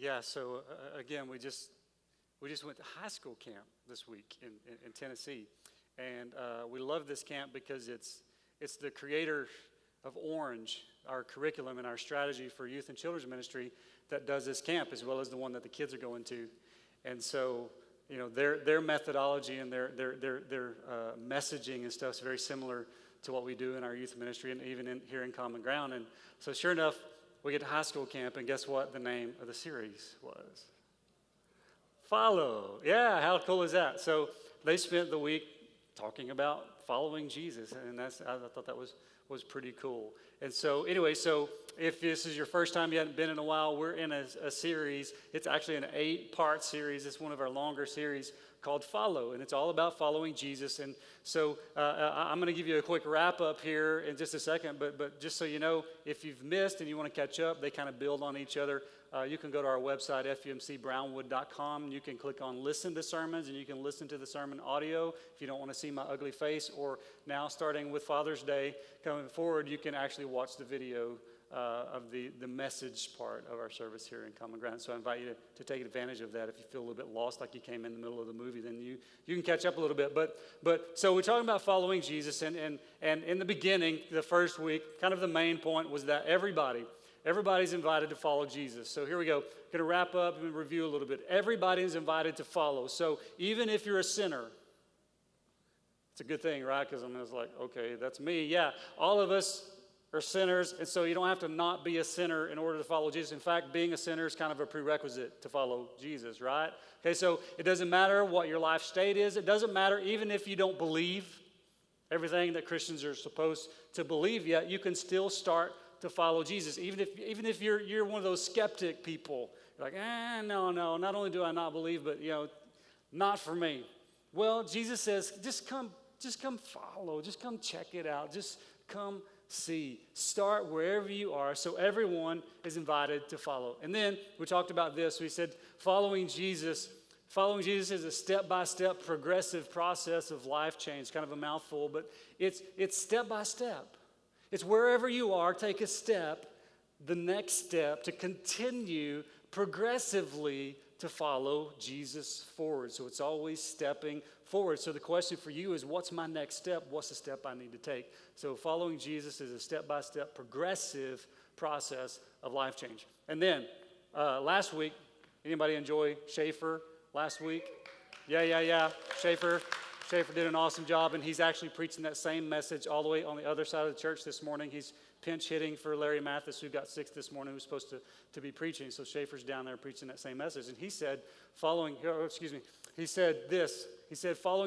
Yeah, so again, we just went to high school camp this week in Tennessee, and we love this camp because it's the creator of Orange, our curriculum and our strategy for youth and children's ministry, that does this camp as well as the one that the kids are going to, and so their methodology and their messaging and stuff is very similar to what we do in our youth ministry and even here in Common Ground. And so sure enough, we get to high school camp, and guess what the name of the series was? Follow. Yeah, how cool is that? So they spent the week talking about following Jesus, and I thought that was pretty cool. And so anyway, so if this is your first time, you haven't been in a while, we're in a series. It's actually an 8-part series. It's one of our longer series called Follow, and it's all about following Jesus. And so I'm going to give you a quick wrap up here in just a second, but just so you know, if you've missed and you want to catch up, they kind of build on each other. You can go to our website, FUMCBrownwood.com, and you can click on Listen to Sermons, and you can listen to the sermon audio if you don't want to see my ugly face. Or now, starting with Father's Day coming forward, you can actually watch the video of the message part of our service here in Common Ground. So I invite you to take advantage of that. If you feel a little bit lost, like you came in the middle of the movie, then you can catch up a little bit. But so we're talking about following Jesus, and in the beginning, the first week, kind of the main point was that everybody's invited to follow Jesus. So here we go. Going to wrap up and review a little bit. Everybody is invited to follow. So even if you're a sinner, it's a good thing, right? Because it's like, okay, that's me. Yeah, all of us are sinners, and so you don't have to not be a sinner in order to follow Jesus. In fact, being a sinner is kind of a prerequisite to follow Jesus, right? Okay, so it doesn't matter what your life state is. It doesn't matter even if you don't believe everything that Christians are supposed to believe yet. You can still start to follow Jesus, even if you're one of those skeptic people. You're like, no, not only do I not believe, but not for me. Well, Jesus says, just come follow, just come check it out, just come see. Start wherever you are, so everyone is invited to follow. And then we talked about this. We said following Jesus is a step-by-step progressive process of life change. Kind of a mouthful, but it's step-by-step. It's wherever you are, take a step, the next step, to continue progressively to follow Jesus forward. So it's always stepping forward. So the question for you is, what's my next step? What's the step I need to take? So following Jesus is a step-by-step progressive process of life change. And then last week, anybody enjoy Schaefer last week? Yeah. Schaefer did an awesome job, and he's actually preaching that same message all the way on the other side of the church this morning. He's pinch hitting for Larry Mathis, who got sick this morning, who's supposed to be preaching. So Schaefer's down there preaching that same message. And he said, following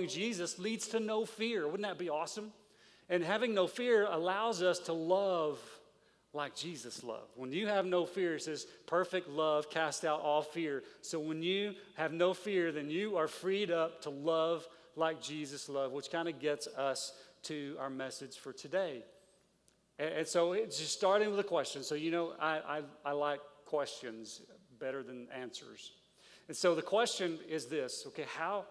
Jesus leads to no fear. Wouldn't that be awesome? And having no fear allows us to love like Jesus loved. When you have no fear, it says, perfect love casts out all fear. So when you have no fear, then you are freed up to love like Jesus loved, which kind of gets us to our message for today. And so it's just starting with a question. So I like questions better than answers. And so the question is this, okay, how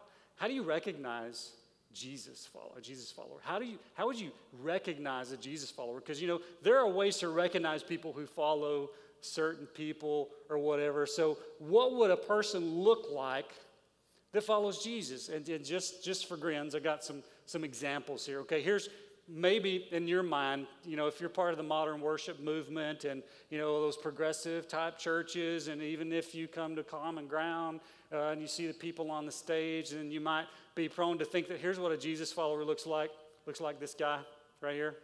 do you recognize a Jesus follower? How would you recognize a Jesus follower? Because there are ways to recognize people who follow certain people or whatever. So what would a person look like that follows Jesus? And just for grins, I got some examples here. Okay, here's maybe in your mind, if you're part of the modern worship movement and those progressive type churches, and even if you come to Common Ground and you see the people on the stage, then you might be prone to think that here's what a Jesus follower looks like this guy right here.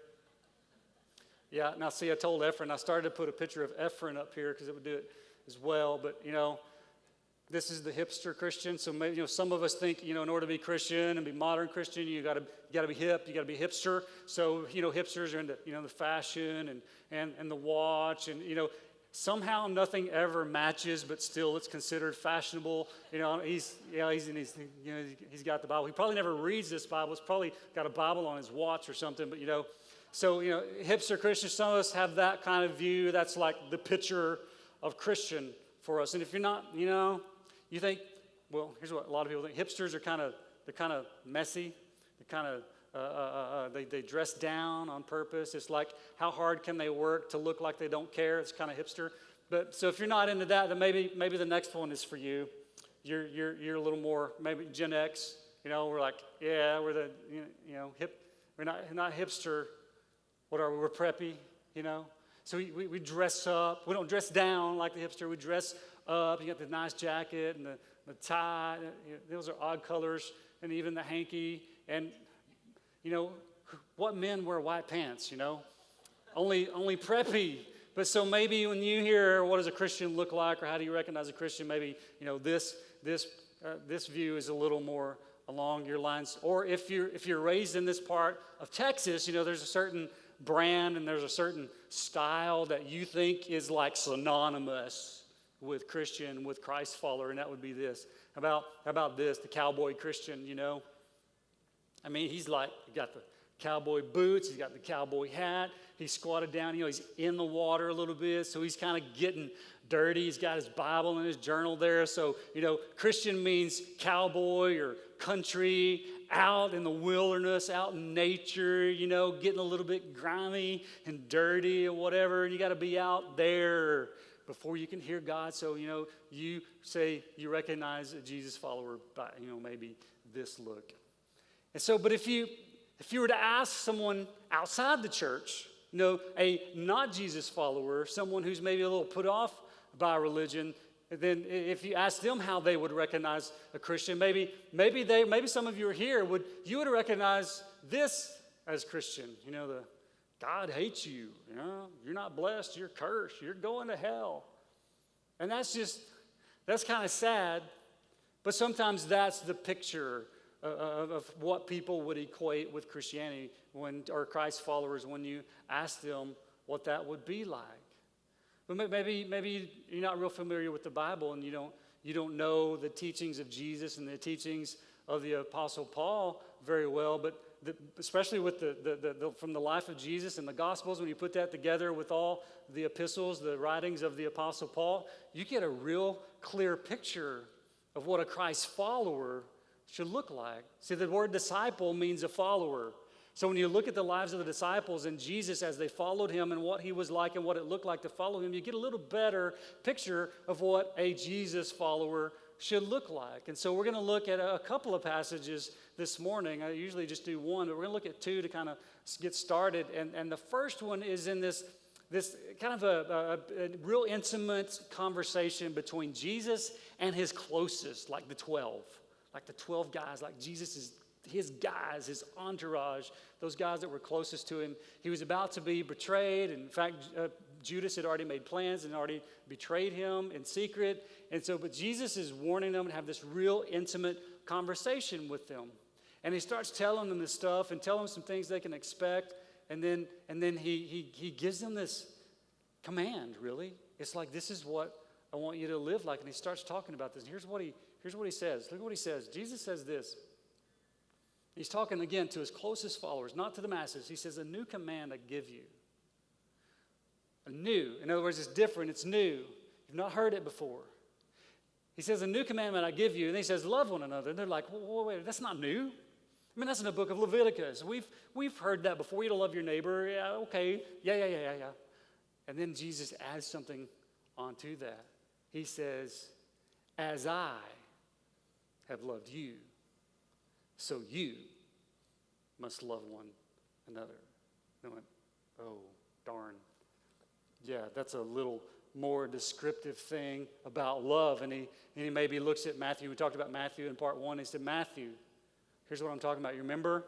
Yeah, now see, I told Efren, I started to put a picture of Efren up here because it would do it as well, but this is the hipster Christian. So maybe some of us think in order to be Christian and be modern Christian, you got to be hip, you got to be hipster. So hipsters are into the fashion and the watch, and somehow nothing ever matches, but still it's considered fashionable. He's got the Bible. He probably never reads this Bible. It's probably got a Bible on his watch or something. But so hipster Christians. Some of us have that kind of view. That's like the picture of Christian for us. And if you're not, you think, well, here's what a lot of people think. Hipsters are kind of messy. They dress down on purpose. It's like, how hard can they work to look like they don't care? It's kind of hipster. But so if you're not into that, then maybe the next one is for you. You're a little more maybe Gen X. We're like, yeah, we're the hip. We're not hipster. What are we? We're preppy. So we dress up. We don't dress down like the hipster. We dress up. You got the nice jacket and the tie. Those are odd colors, and even the hanky. And what men wear white pants? Only preppy. But so maybe when you hear what does a Christian look like, or how do you recognize a Christian, maybe this view is a little more along your lines. Or if you're raised in this part of Texas, there's a certain brand and there's a certain style that you think is like synonymous with Christian, with Christ follower, and that would be this. How about this, the cowboy Christian? I mean, he's like, he got the cowboy boots, he's got the cowboy hat, he's squatted down, he's in the water a little bit, so he's kind of getting dirty. He's got his Bible and his journal there. So, Christian means cowboy or country, out in the wilderness, out in nature, getting a little bit grimy and dirty or whatever. And you got to be out there before you can hear God. So, you say you recognize a Jesus follower by, maybe this look. And so, but if you were to ask someone outside the church, a not Jesus follower, someone who's maybe a little put off by religion, then if you ask them how they would recognize a Christian, maybe some of you are here, you would recognize this as Christian. The God hates you. You're not blessed. You're cursed. You're going to hell. And that's kind of sad. But sometimes that's the picture of what people would equate with Christianity or Christ followers when you ask them what that would be like. But maybe you're not real familiar with the Bible and you don't know the teachings of Jesus and the teachings of the Apostle Paul very well. But especially with the from the life of Jesus and the Gospels, when you put that together with all the epistles, the writings of the Apostle Paul, you get a real clear picture of what a Christ follower should look like. See, the word disciple means a follower. So when you look at the lives of the disciples and Jesus as they followed him and what he was like and what it looked like to follow him, you get a little better picture of what a Jesus follower should look like. And so we're going to look at a couple of passages this morning. I usually just do one, but we're going to look at two to kind of get started. And the first one is in this kind of a real intimate conversation between Jesus and his closest, like the 12. Like the 12 guys, like Jesus is his guys, his entourage, those guys that were closest to him. He was about to be betrayed. In fact, Judas had already made plans and already betrayed him in secret. And so, but Jesus is warning them to have this real intimate conversation with them. And he starts telling them this stuff and telling them some things they can expect. And then he gives them this command, really. It's like, this is what I want you to live like. And he starts talking about this. And here's what he says. Look at what he says. Jesus says this. He's talking again to his closest followers, not to the masses. He says, a new command I give you. A new. In other words, it's different. It's new. You've not heard it before. He says, a new commandment I give you. And he says, love one another. And they're like, wait, that's not new. I mean, that's in the book of Leviticus. We've heard that before. You to love your neighbor. Yeah, okay. Yeah. And then Jesus adds something onto that. He says, as I have loved you, so you must love one another. And I went, oh, darn. Yeah, that's a little more descriptive thing about love. And he maybe looks at Matthew. We talked about Matthew in part 1. He said, Matthew, here's what I'm talking about. You remember?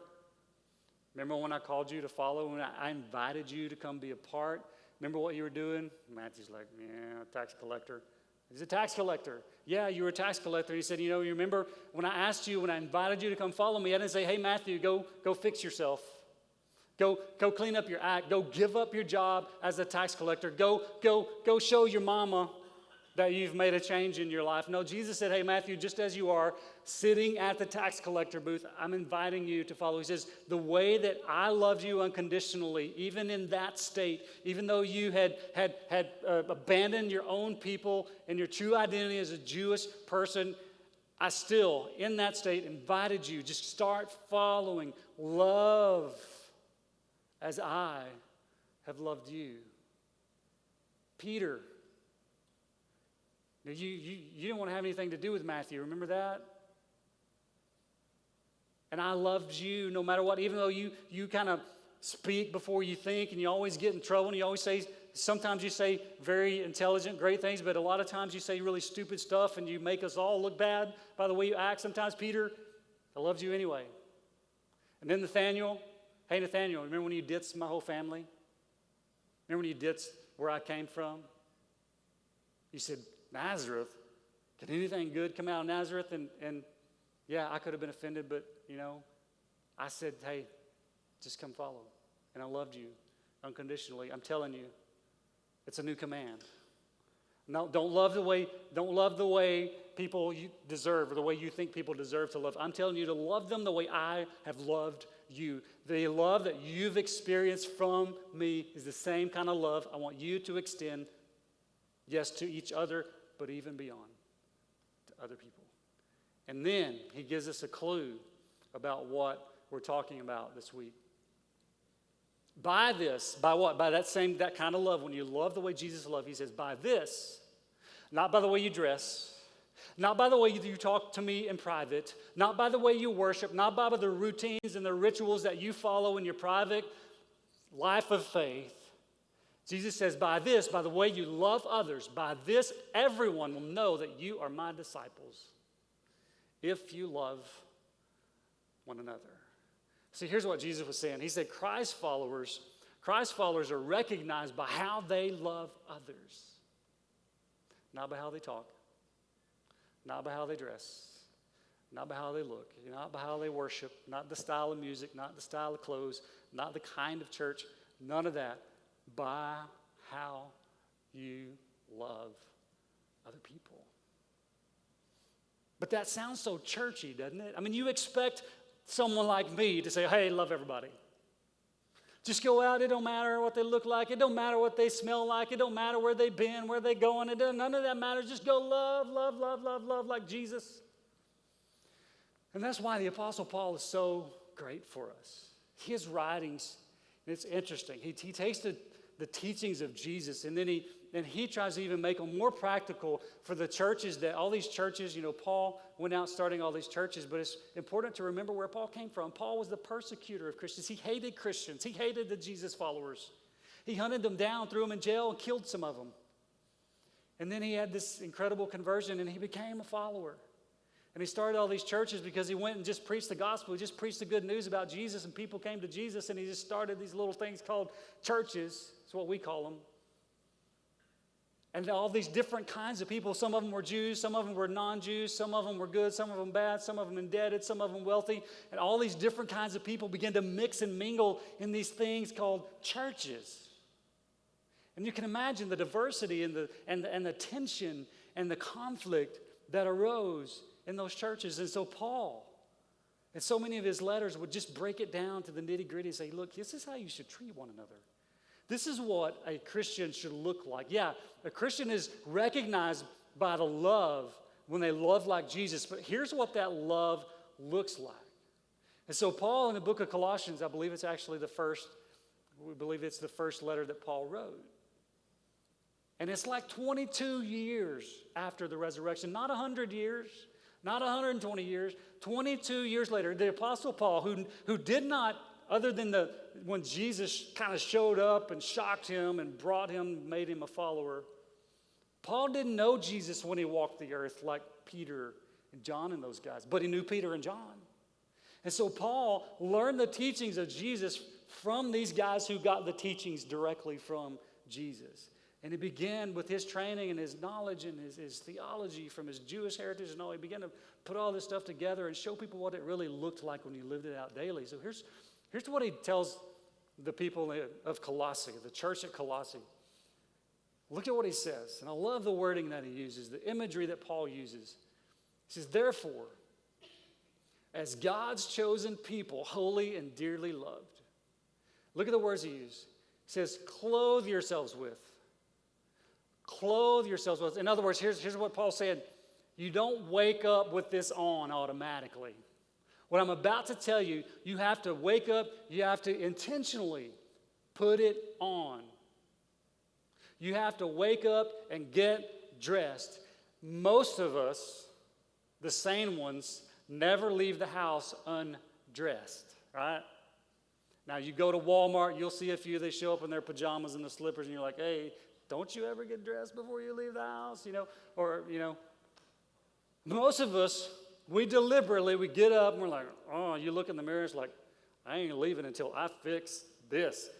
Remember when I called you to follow? When I invited you to come be a part? Remember what you were doing? Matthew's like, yeah, tax collector. He's a tax collector. Yeah, you were a tax collector. He said, you remember when I asked you, when I invited you to come follow me, I didn't say, hey, Matthew, go fix yourself. Go clean up your act. Go give up your job as a tax collector. Go show your mama that you've made a change in your life. No, Jesus said, hey, Matthew, just as you are, sitting at the tax collector booth, I'm inviting you to follow. He says, the way that I loved you unconditionally, even in that state, even though you had abandoned your own people and your true identity as a Jewish person, I still, in that state, invited you. Just start following. Love as I have loved you. Peter, You didn't want to have anything to do with Matthew. Remember that? And I loved you no matter what, even though you kind of speak before you think and you always get in trouble and you always say, sometimes you say very intelligent, great things, but a lot of times you say really stupid stuff and you make us all look bad by the way you act. Sometimes, Peter, I loved you anyway. And then Nathaniel, hey, Nathaniel, remember when you ditched my whole family? Remember when you ditched where I came from? You said, Nazareth? Can anything good come out of Nazareth? And yeah, I could have been offended, but, I said, hey, just come follow. And I loved you unconditionally. I'm telling you, it's a new command. No, don't love the way people you deserve or the way you think people deserve to love. I'm telling you to love them the way I have loved you. The love that you've experienced from me is the same kind of love I want you to extend, yes, to each other, but even beyond to other people. And then he gives us a clue about what we're talking about this week. By this, by what? By that kind of love. When you love the way Jesus loved, he says, by this, not by the way you dress, not by the way you talk to me in private, not by the way you worship, not by the routines and the rituals that you follow in your private life of faith. Jesus says, by this, by the way you love others, by this, everyone will know that you are my disciples if you love one another. See, here's what Jesus was saying. He said, Christ followers are recognized by how they love others. Not by how they talk, not by how they dress, not by how they look, not by how they worship, not the style of music, not the style of clothes, not the kind of church, none of that. By how you love other people. But that sounds so churchy, doesn't it? I mean, you expect someone like me to say, hey, love everybody. Just go out. It don't matter what they look like. It don't matter what they smell like. It don't matter where they've been, where they're going. None of that matters. Just go love like Jesus. And that's why the Apostle Paul is so great for us. His writings, it's interesting. He takes the teachings of Jesus, and then he tries to even make them more practical for the churches, that all these churches, Paul went out starting all these churches, but it's important to remember where Paul came from. Paul was the persecutor of Christians. He hated Christians. He hated the Jesus followers. He hunted them down, threw them in jail, and killed some of them. And then he had this incredible conversion, and he became a follower. And he started all these churches because he went and just preached the gospel. He just preached the good news about Jesus, and people came to Jesus, and he just started these little things called churches. That's what we call them. And all these different kinds of people. Some of them were Jews, some of them were non-Jews, some of them were good, some of them bad, some of them indebted, some of them wealthy. And all these different kinds of people began to mix and mingle in these things called churches. And you can imagine the diversity and the tension and the conflict that arose in those churches. And so Paul, in so many of his letters, would just break it down to the nitty-gritty and say, look, this is how you should treat one another. This is what a Christian should look like. Yeah, a Christian is recognized by the love when they love like Jesus, but here's what that love looks like. And so Paul, in the book of Colossians, I believe it's actually the first letter that Paul wrote. And it's like 22 years after the resurrection, not 100 years, not 120 years, 22 years later, the Apostle Paul, who did not, other than when Jesus kind of showed up and shocked him and brought him, made him a follower, Paul didn't know Jesus when he walked the earth like Peter and John and those guys, but he knew Peter and John. And so Paul learned the teachings of Jesus from these guys who got the teachings directly from Jesus. And he began with his training and his knowledge and his theology from his Jewish heritage and all. He began to put all this stuff together and show people what it really looked like when you lived it out daily. So here's what he tells the people of Colossae, the church at Colossae. Look at what he says. And I love the wording that he uses, the imagery that Paul uses. He says, therefore, as God's chosen people, holy and dearly loved. Look at the words he used. He says, clothe yourselves with. Clothe yourselves with. In other words, here's what Paul said. You don't wake up with this on automatically. What I'm about to tell you, you have to wake up, you have to intentionally put it on. You have to wake up and get dressed. most of us, the sane ones, never leave the house undressed, right? Now, you go to Walmart, you'll see a few, they show up in their pajamas and the slippers, and you're like, hey, don't you ever get dressed before you leave the house, Most of us, we get up, and we're like, oh, you look in the mirror, it's like, I ain't leaving until I fix this,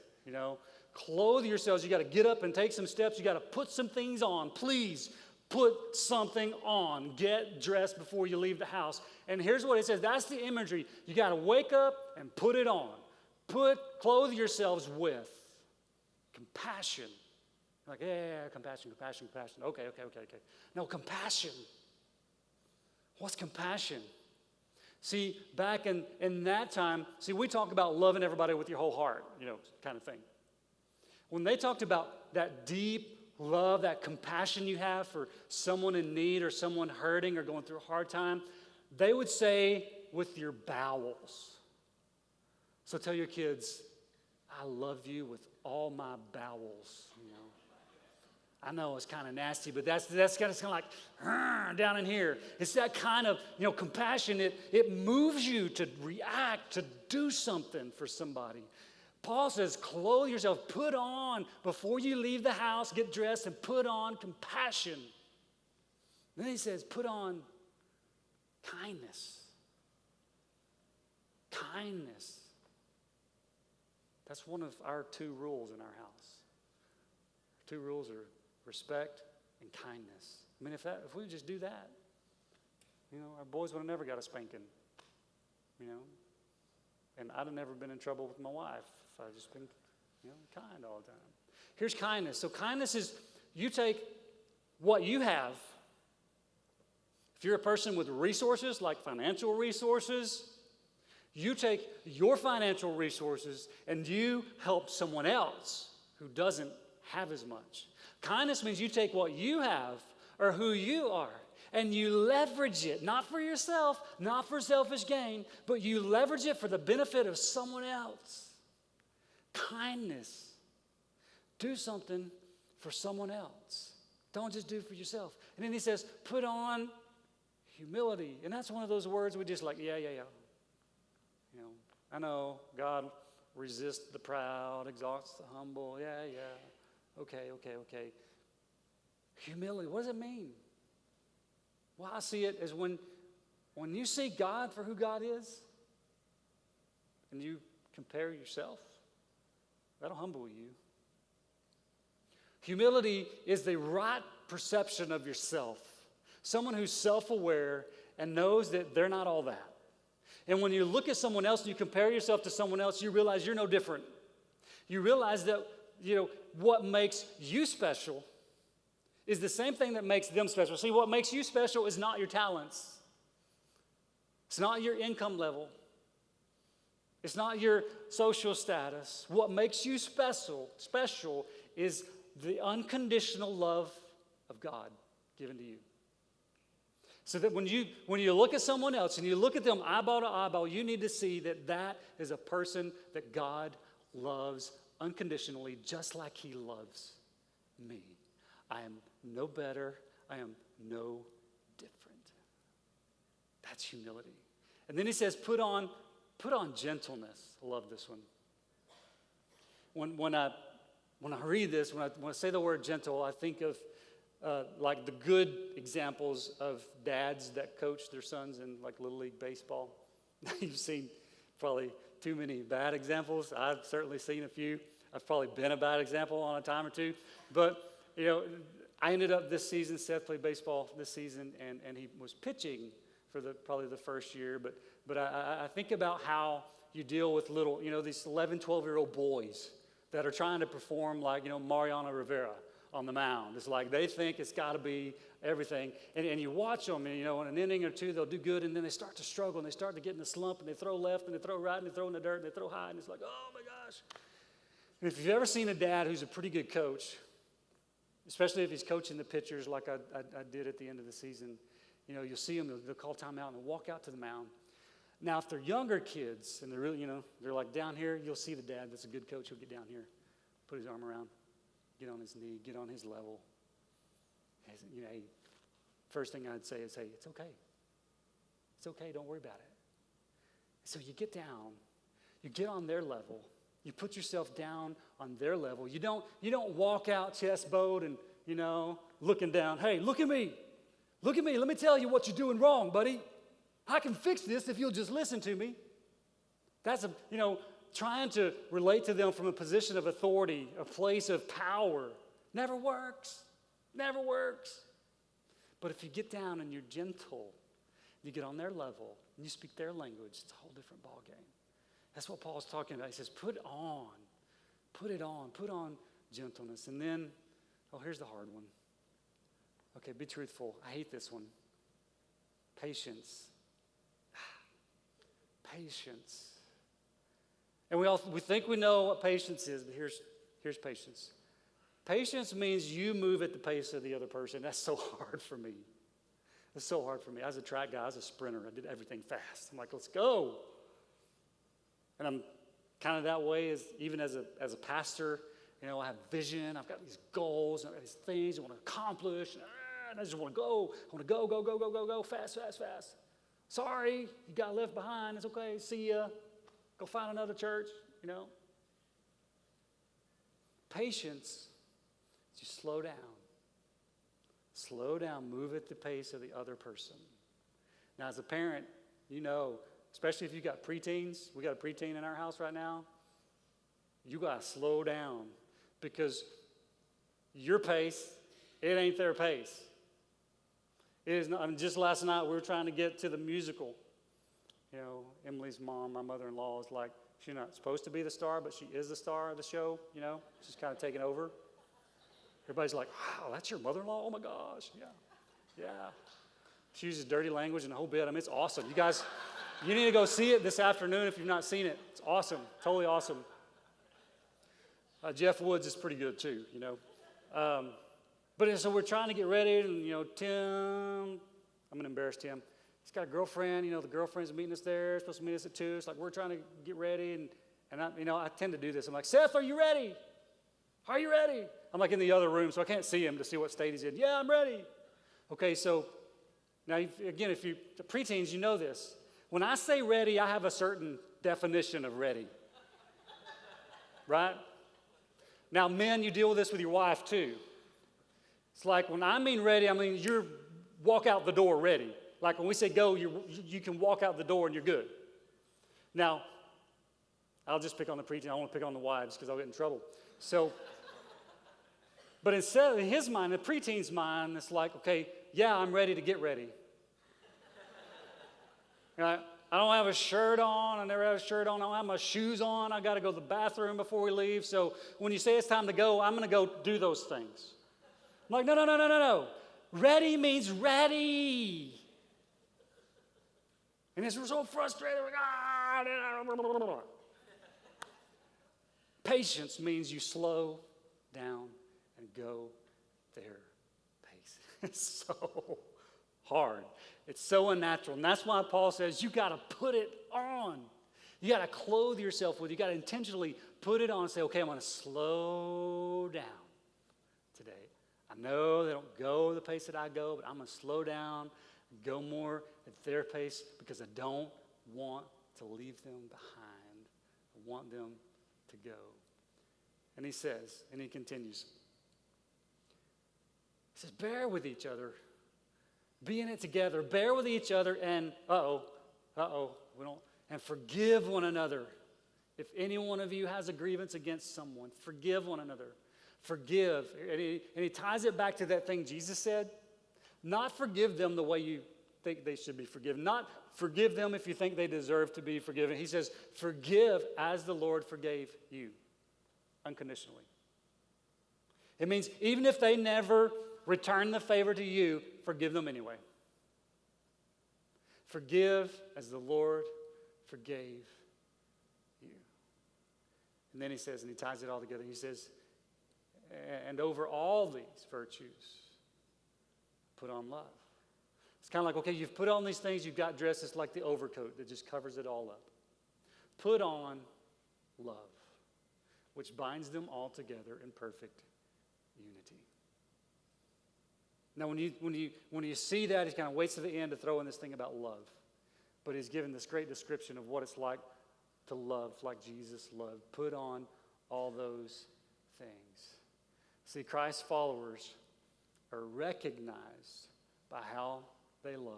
Clothe yourselves. You got to get up and take some steps. You got to put some things on. Please put something on. Get dressed before you leave the house. And here's what it says. That's the imagery. You got to wake up and put it on. Clothe yourselves with compassion. Like, yeah, compassion. Okay. No, compassion. What's compassion? See, back in that time, we talk about loving everybody with your whole heart, kind of thing. When they talked about that deep love, that compassion you have for someone in need or someone hurting or going through a hard time, they would say with your bowels. So tell your kids, I love you with all my bowels, I know it's kind of nasty, but that's kind of like down in here. It's that kind of, compassion. It moves you to react, to do something for somebody. Paul says, clothe yourself, put on, before you leave the house, get dressed and put on compassion. Then he says, put on kindness. Kindness. That's one of our 2 rules in our house. 2 rules are respect and kindness. I mean, if we just do that, our boys would have never got a spanking, And I'd have never been in trouble with my wife if I'd just been, kind all the time. Here's kindness. So kindness is you take what you have. If you're a person with resources, like financial resources, you take your financial resources and you help someone else who doesn't have as much. Kindness means you take what you have or who you are, and you leverage it, not for yourself, not for selfish gain, but you leverage it for the benefit of someone else. Kindness. Do something for someone else. Don't just do it for yourself. And then he says, put on humility. And that's one of those words we just like, yeah. I know God resists the proud, exalts the humble. Yeah. Okay. Humility, what does it mean? Well, I see it as when you see God for who God is and you compare yourself, that'll humble you. Humility is the right perception of yourself. Someone who's self-aware and knows that they're not all that. And when you look at someone else and you compare yourself to someone else, you realize you're no different. You realize that, what makes you special is the same thing that makes them special. See, what makes you special is not your talents. It's not your income level. It's not your social status. What makes you special is the unconditional love of God given to you. So that when you look at someone else and you look at them eyeball to eyeball, you need to see that is a person that God loves unconditionally, just like he loves me. I am no better. I am no different. That's humility. And then he says, put on gentleness. I love this one. When I read this, when I say the word gentle, I think of like the good examples of dads that coach their sons in like Little League baseball. You've seen probably too many bad examples. I've certainly seen a few. I've probably been a bad example on a time or two. But, I ended up this season, Seth played baseball this season, and he was pitching for probably the first year. But I think about how you deal with little, these 11, 12-year-old boys that are trying to perform like, Mariano Rivera on the mound. It's like they think it's got to be everything. And you watch them, and, in an inning or two, they'll do good, and then they start to struggle, and they start to get in a slump, and they throw left, and they throw right, and they throw in the dirt, and they throw high, and it's like, oh, my gosh. And if you've ever seen a dad who's a pretty good coach, especially if he's coaching the pitchers like I did at the end of the season, you'll see them, they'll call timeout, and they'll walk out to the mound. Now, if they're younger kids, and they're really, they're like down here, you'll see the dad that's a good coach who'll get down here, put his arm around, get on his knee, get on his level. Hey, first thing I'd say is, hey, it's okay. It's okay, don't worry about it. So you get down, you get on their level, you put yourself down on their level. You don't walk out chest bowed and, looking down. Hey, look at me. Look at me. Let me tell you what you're doing wrong, buddy. I can fix this if you'll just listen to me. That's trying to relate to them from a position of authority, a place of power. Never works. Never works. But if you get down and you're gentle, you get on their level, and you speak their language, it's a whole different ballgame. That's what Paul's talking about. He says, put it on gentleness. And then, here's the hard one. Okay, be truthful. I hate this one. Patience. Patience. And we think we know what patience is, but here's patience. Patience means you move at the pace of the other person. That's so hard for me. It's so hard for me. I was a track guy. I was a sprinter. I did everything fast. I'm like, let's go. And I'm kind of that way even as a pastor. I have vision. I've got these goals. I've got these things I want to accomplish. And I just want to go. I want to go, fast. Sorry, you got left behind. It's okay. See ya. Go find another church, Patience is you slow down. Slow down. Move at the pace of the other person. Now, as a parent, especially if you got preteens. We got a preteen in our house right now. You got to slow down because your pace, it ain't their pace. It is not. Just last night, we were trying to get to the musical. Emily's mom, my mother-in-law, is like, she's not supposed to be the star, but she is the star of the show, She's kind of taking over. Everybody's like, wow, that's your mother-in-law? Oh, my gosh. Yeah. She uses dirty language and the whole bit. It's awesome. You guys, you need to go see it this afternoon if you've not seen it. It's awesome. Totally awesome. Jeff Woods is pretty good, too, But so we're trying to get ready, and, Tim, I'm going to embarrass Tim. He's got a girlfriend, the girlfriend's meeting us there, supposed to meet us at 2. It's like we're trying to get ready, and I tend to do this. I'm like, Seth, are you ready? Are you ready? I'm like in the other room, so I can't see him to see what state he's in. Yeah, I'm ready. Okay, so now, again, if you preteens, you know this. When I say ready, I have a certain definition of ready. Right? Now, men, you deal with this with your wife, too. It's like when I mean ready, I mean you're walk out the door ready. Like when we say go, you can walk out the door and you're good. Now, I'll just pick on the preteen. I want to pick on the wives because I'll get in trouble. So, but instead, in his mind, the preteen's mind, it's like, okay, yeah, I'm ready to get ready. I don't have a shirt on. I never have a shirt on. I don't have my shoes on. I got to go to the bathroom before we leave. So when you say it's time to go, I'm going to go do those things. I'm like, no. Ready means ready. And it's so frustrating. Patience means you slow down and go their pace. It's so hard. It's so unnatural. And that's why Paul says you got to put it on. You got to clothe yourself with it. You got to intentionally put it on and say, okay, I'm going to slow down today. I know they don't go the pace that I go, but I'm going to slow down and go more at their pace because I don't want to leave them behind. I want them to go. And he says, and he continues, he says, bear with each other. Be in it together. Bear with each other and, and forgive one another. If any one of you has a grievance against someone, forgive one another. Forgive. And he ties it back to that thing Jesus said. Not forgive them the way you think they should be forgiven. Not forgive them if you think they deserve to be forgiven. He says, forgive as the Lord forgave you, unconditionally. It means even if they never return the favor to you, forgive them anyway. Forgive as the Lord forgave you. And then he says, and he ties it all together, he says, and over all these virtues, put on love. It's kind of like, okay, you've put on these things, you've got dressed, it's like the overcoat that just covers it all up. Put on love, which binds them all together in perfect unity. Now, when you see that, he kind of waits to the end to throw in this thing about love. But he's given this great description of what it's like to love like Jesus loved. Put on all those things. See, Christ's followers are recognized by how they love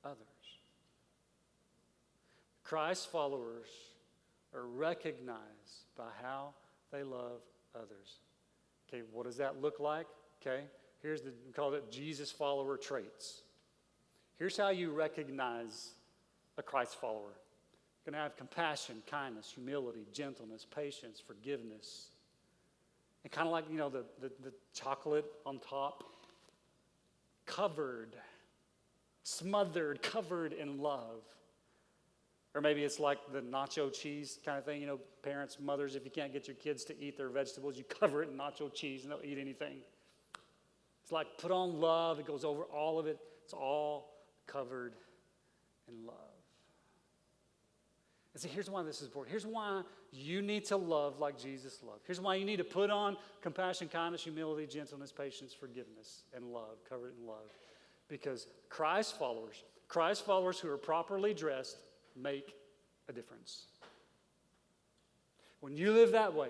others. Christ's followers are recognized by how they love others. Okay, what does that look like? Okay, we call it Jesus follower traits. Here's how you recognize a Christ follower. You're going to have compassion, kindness, humility, gentleness, patience, forgiveness. And kind of like, the chocolate on top, smothered, covered in love. Or maybe it's like the nacho cheese kind of thing. Parents, mothers, if you can't get your kids to eat their vegetables, you cover it in nacho cheese and they'll eat anything. It's like put on love. It goes over all of it. It's all covered in love. And see, here's why this is important. Here's why you need to love like Jesus loved. Here's why you need to put on compassion, kindness, humility, gentleness, patience, forgiveness, and love, covered in love. Because Christ followers who are properly dressed make a difference. When you live that way,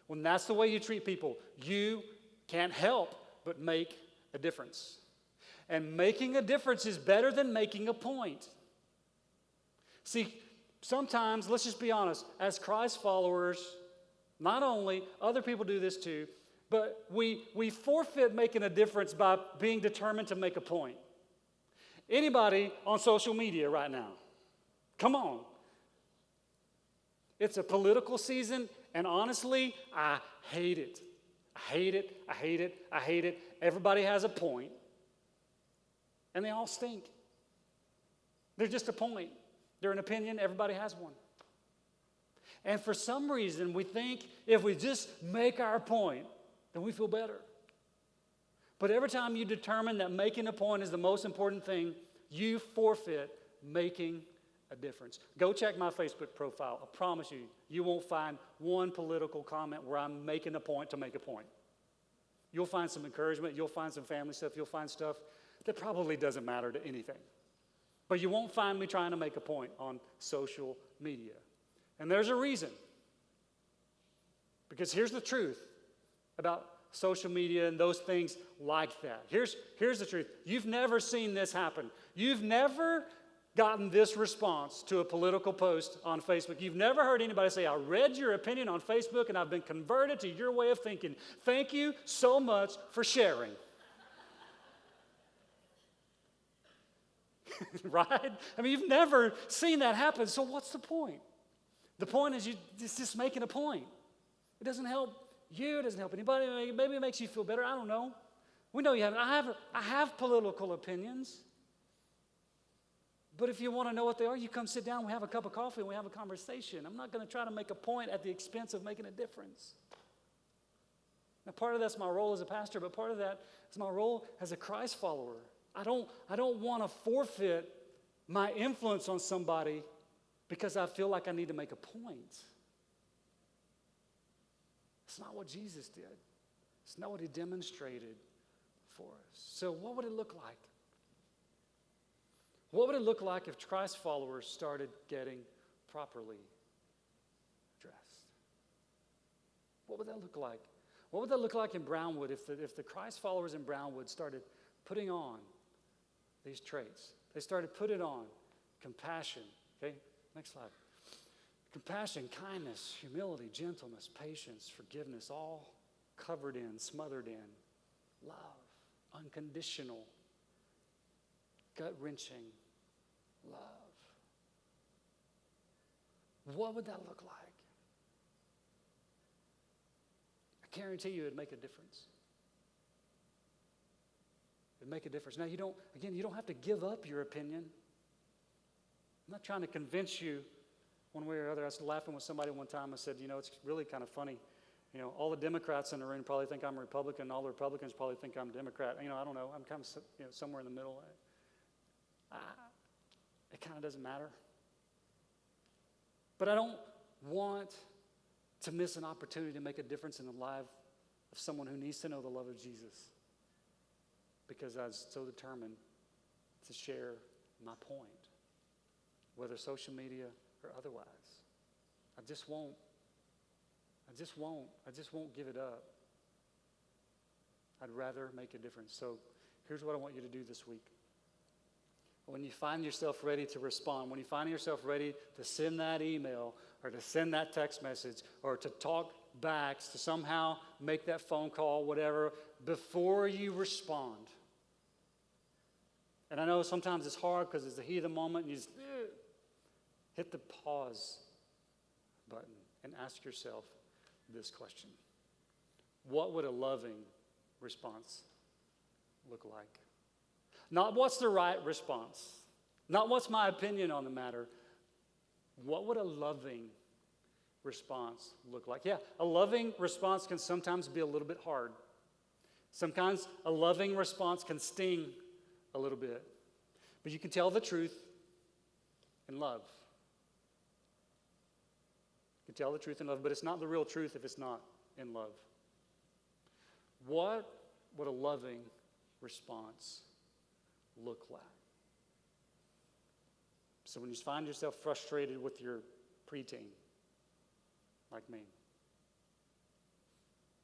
when that's the way you treat people, you can't help but make a difference. And making a difference is better than making a point. See, sometimes, let's just be honest, as Christ followers, not only, other people do this too, but we forfeit making a difference by being determined to make a point. Anybody on social media right now? Come on. It's a political season, and honestly, I hate it. I hate it. I hate it. I hate it. Everybody has a point, and they all stink. They're just a point. They're an opinion. Everybody has one. And for some reason, we think if we just make our point, then we feel better. But every time you determine that making a point is the most important thing, you forfeit making a difference. Go check my Facebook profile. I promise you, you won't find one political comment where I'm making a point to make a point. You'll find some encouragement. You'll find some family stuff. You'll find stuff that probably doesn't matter to anything. But you won't find me trying to make a point on social media. And there's a reason. Because here's the truth about social media and those things like that. Here's the truth. You've never seen this happen. You've never gotten this response to a political post on Facebook. You've never heard anybody say, I read your opinion on Facebook and I've been converted to your way of thinking. Thank you so much for sharing. Right? I mean, you've never seen that happen, so what's the point? The point is it's just making a point. It doesn't help you, it doesn't help anybody. Maybe it makes you feel better, I don't know. We know you haven't. I have political opinions. But if you want to know what they are, you come sit down, we have a cup of coffee, and we have a conversation. I'm not going to try to make a point at the expense of making a difference. Now, part of that's my role as a pastor, but part of that is my role as a Christ follower. I don't want to forfeit my influence on somebody because I feel like I need to make a point. It's not what Jesus did. It's not what he demonstrated for us. So what would it look like? What would it look like if Christ followers started getting properly dressed? What would that look like? What would that look like in Brownwood if the Christ followers in Brownwood started putting on these traits? They started putting on compassion. Okay, next slide. Compassion, kindness, humility, gentleness, patience, forgiveness, all covered in, smothered in love, unconditional, gut-wrenching love. What would that look like? I guarantee you it'd make a difference. It'd make a difference. Now, you don't have to give up your opinion. I'm not trying to convince you one way or other. I was laughing with somebody one time. I said, it's really kind of funny. All the Democrats in the room probably think I'm a Republican. All the Republicans probably think I'm a Democrat. I don't know. I'm kind of somewhere in the middle. It kind of doesn't matter. But I don't want to miss an opportunity to make a difference in the life of someone who needs to know the love of Jesus. because I was so determined to share my point, whether social media or otherwise. I just won't give it up. I'd rather make a difference. So here's what I want you to do this week. When you find yourself ready to respond, when you find yourself ready to send that email or to send that text message or to talk back, to somehow make that phone call, whatever, before you respond. And I know sometimes it's hard because it's the heat of the moment and you just hit the pause button and ask yourself this question. What would a loving response look like? Not what's the right response. Not what's my opinion on the matter. What would a loving response look like? Yeah, a loving response can sometimes be a little bit hard. Sometimes a loving response can sting a little bit. But you can tell the truth in love. You can tell the truth in love, but it's not the real truth if it's not in love. What would a loving response look like? So when you find yourself frustrated with your preteen, like me,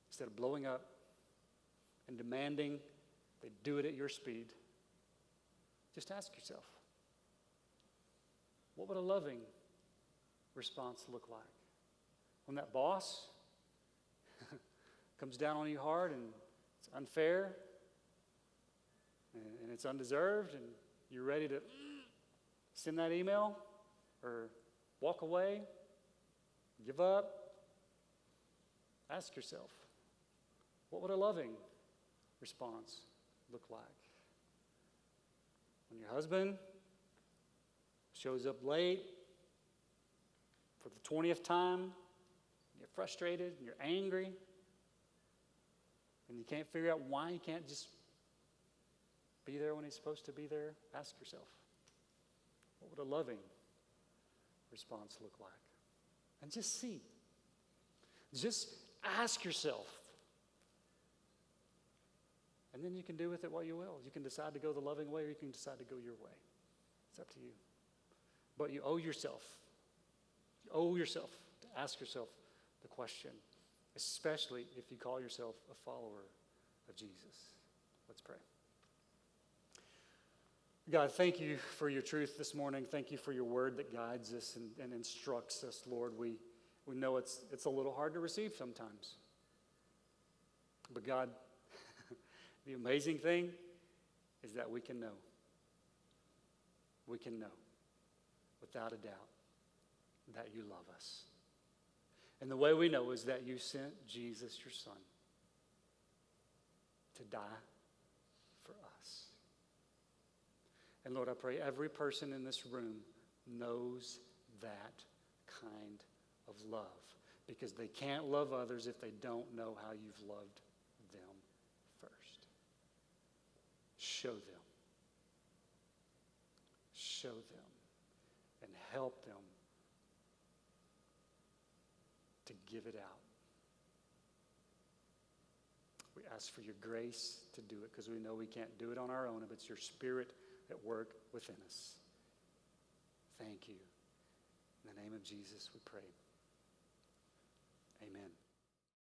instead of blowing up and demanding they do it at your speed, just ask yourself, what would a loving response look like? When that boss comes down on you hard and it's unfair and it's undeserved and you're ready to send that email or walk away, give up, ask yourself, what would a loving response look like? When your husband shows up late for the 20th time, you're frustrated and you're angry, and you can't figure out why he can't just be there when he's supposed to be there, ask yourself, what would a loving response look like? And just see. Just ask yourself. And then you can do with it what you will. You can decide to go the loving way or you can decide to go your way. It's up to you. But you owe yourself to ask yourself the question, especially if you call yourself a follower of Jesus. Let's pray. God, thank you for your truth this morning. Thank you for your word that guides us and instructs us, Lord. We know it's a little hard to receive sometimes. But God, the amazing thing is that we can know. We can know without a doubt that you love us. And the way we know is that you sent Jesus, your son, to die for us. And Lord, I pray every person in this room knows that kind of love, because they can't love others if they don't know how you've loved them first. Show them. Show them and help them to give it out. We ask for your grace to do it because we know we can't do it on our own, but it's your Spirit at work within us. Thank you. In the name of Jesus, we pray. Amen.